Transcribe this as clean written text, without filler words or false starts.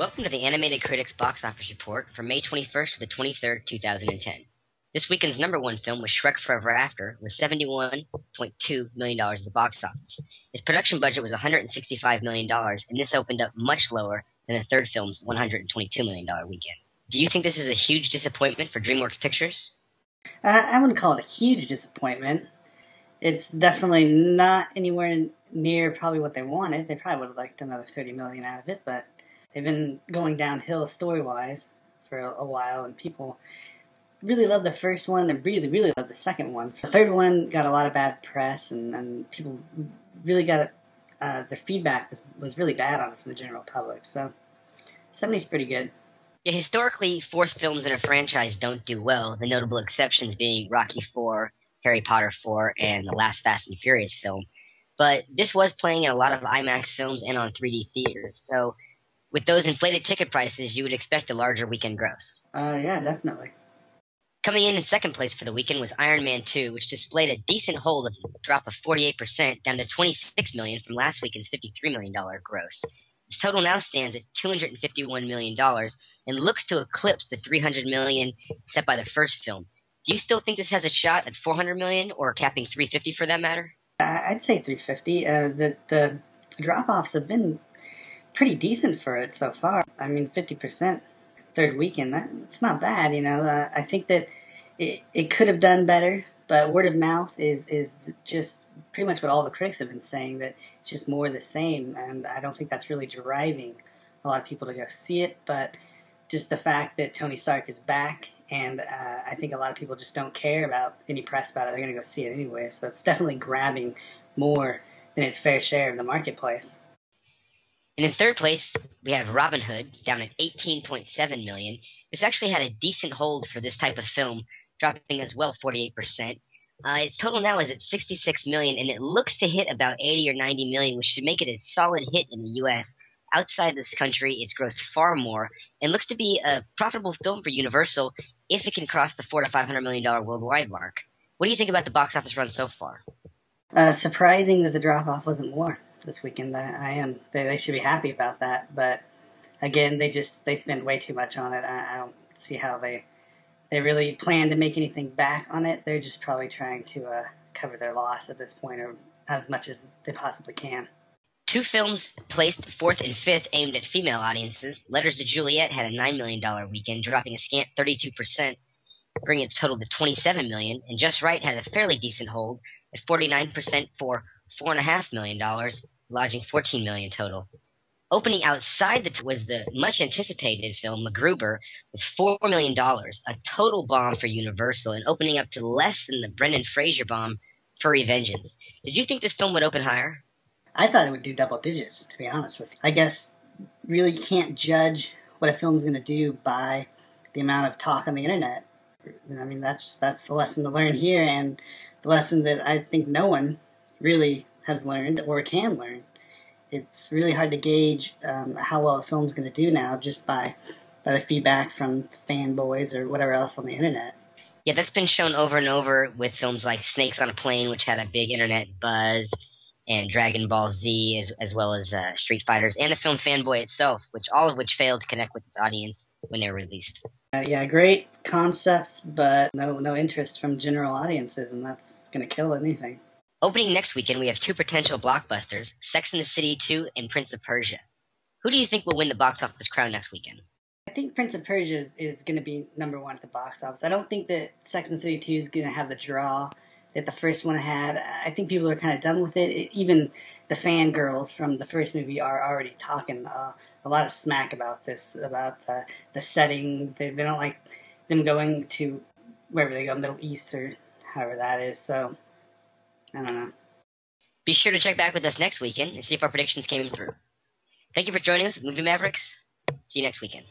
Welcome to the Animated Critics Box Office Report for May 21st to the 23rd, 2010. This weekend's number one film was Shrek Forever After, with $71.2 million at the box office. Its production budget was $165 million, and this opened up much lower than the third film's $122 million weekend. Do you think this is a huge disappointment for DreamWorks Pictures? I wouldn't call it a huge disappointment. It's definitely not anywhere near probably what they wanted. They probably would have liked another $30 million out of it, but they've been going downhill story-wise for a while, and people really love the first one and really love the second one. The third one got a lot of bad press, and people really got their feedback was really bad on it from the general public. So 70's pretty good. Yeah, historically, fourth films in a franchise don't do well, the notable exceptions being Rocky IV, Harry Potter IV, and the last Fast and Furious film. But this was playing in a lot of IMAX films and on 3D theaters, so with those inflated ticket prices, you would expect a larger weekend gross. Yeah, definitely. Coming in second place for the weekend was Iron Man 2, which displayed a decent hold of a drop of 48% down to $26 million from last weekend's $53 million gross. Its total now stands at $251 million and looks to eclipse the $300 million set by the first film. Do you still think this has a shot at $400 million or capping $350 for that matter? I'd say $350. The drop-offs have been pretty decent for it so far. I mean, 50% third weekend, that's not bad, you know. I think that it could have done better, but word of mouth is just pretty much what all the critics have been saying, that it's just more of the same, and I don't think that's really driving a lot of people to go see it, but just the fact that Tony Stark is back, and I think a lot of people just don't care about any press about it. They're going to go see it anyway, so it's definitely grabbing more than its fair share of the marketplace. And in third place, we have Robin Hood, down at $18.7 million. This actually had a decent hold for this type of film, dropping as well 48%. Its total now is at $66 million, and it looks to hit about $80 or $90 million, which should make it a solid hit in the U.S. Outside this country, it's grossed far more, and looks to be a profitable film for Universal if it can cross the $400 to $500 million worldwide mark. What do you think about the box office run so far? Surprising that the drop-off wasn't more this weekend. They should be happy about that, but again, they spend way too much on it. I don't see how they really plan to make anything back on it. They're just probably trying to cover their loss at this point, or as much as they possibly can. Two films placed fourth and fifth aimed at female audiences. Letters to Juliet had a $9 million weekend, dropping a scant 32%, bringing its total to $27 million, and Just Wright had a fairly decent hold at 49% for $4.5 million, lodging $14 million total. Opening outside was the much-anticipated film MacGruber with $4 million, a total bomb for Universal, and opening up to less than the Brendan Fraser bomb Furry Vengeance. Did you think this film would open higher? I thought it would do double digits, to be honest with you. I guess really you can't judge what a film's going to do by the amount of talk on the internet. I mean, that's the lesson to learn here, and the lesson that I think no one really has learned or can learn. It's really hard to gauge how well a film's going to do now just by the feedback from fanboys or whatever else on the internet. Yeah, that's been shown over and over with films like Snakes on a Plane, which had a big internet buzz, and Dragon Ball Z, as well as Street Fighters, and the film Fanboy itself, all of which failed to connect with its audience when they were released. Yeah, great concepts, but no interest from general audiences, and that's going to kill anything. Opening next weekend, we have two potential blockbusters, Sex and the City 2 and Prince of Persia. Who do you think will win the box office crown next weekend? I think Prince of Persia is going to be number one at the box office. I don't think that Sex and the City 2 is going to have the draw that the first one had. I think people are kind of done with it. Even the fangirls from the first movie are already talking a lot of smack about this, about the setting. They don't like them going to wherever they go, Middle East or however that is. So, I don't know. Be sure to check back with us next weekend and see if our predictions came through. Thank you for joining us with Movie Mavericks. See you next weekend.